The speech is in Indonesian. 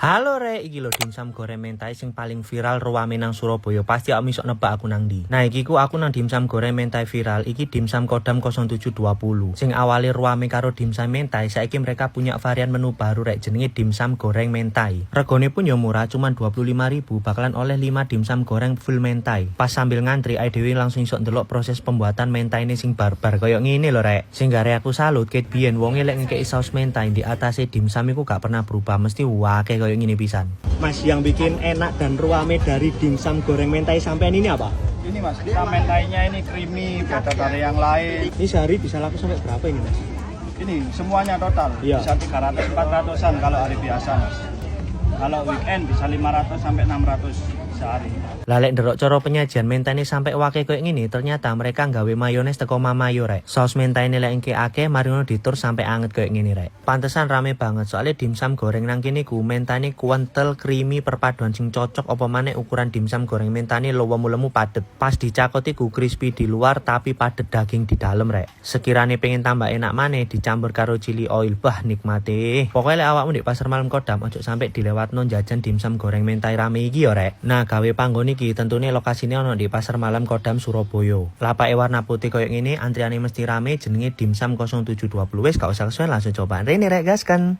Halo rek, iki lho dimsum goreng mentai sing paling viral ruame nang Surabaya. Pasti aku iso nebak aku nang ndi. Nah, iki aku nang dimsum goreng mentai viral. Iki dimsum Kodam 0720. Sing awali ruame karo dimsum mentai, saiki mereka punya varian menu baru rek jenenge dimsum goreng mentai. Regane pun yo murah, cuman 25.000 bakalan oleh 5 dimsum goreng full mentai. Pas sambil ngantri, ae dhewe langsung iso ndelok proses pembuatan mentai ini sing barbar koyo ngene lho rek. Sing gare aku salut ket biyen wonge lek ngekeki saus mentai di atase dimsum iku gak pernah berubah, mesti wake kayak gini pisan. Mas, yang bikin enak dan ruame dari dimsum goreng mentai sampean ini apa? Ini mas, kita mentainya ini creamy, beda dari yang lain. Ini sehari bisa laku sampai berapa ini mas? Ini semuanya total, Iya. bisa 300-400an kalau hari biasa mas. Kalau weekend bisa 500 sampai 600 sehari. Lalek ndelok cara penyajian mentai ini sampai wake koyo ngene, ternyata mereka nggawe mayones teko Mamayo rek. Saus mentai ini lek engke akeh mari ngono ditur sampai anget koyo ngene rek. Pantesan rame banget soalnya dimsum goreng nang kene ku mentane kuentel creamy perpaduan sing cocok apa maneh ukuran dimsum goreng mentane lemu padet. Pas dicakoti ku crispy di luar tapi padet daging di dalam rek. Sekirane pengen tambah enak maneh dicampur karo chili oil, bah nikmati. Pokoknya lek awakmu di pasar malam Kodam ojo sampai dilewatno jajan dimsum goreng mentai rame iki yo rek. Nah, gawe panggon iki tentunya lokasinya ono di pasar malam Kodam Surabaya. Lapake warna putih koyo ngene, antriane mesti rame jenenge dimsum 0720. Wis gak usah kesuwen langsung cobaan rene rek gas kan.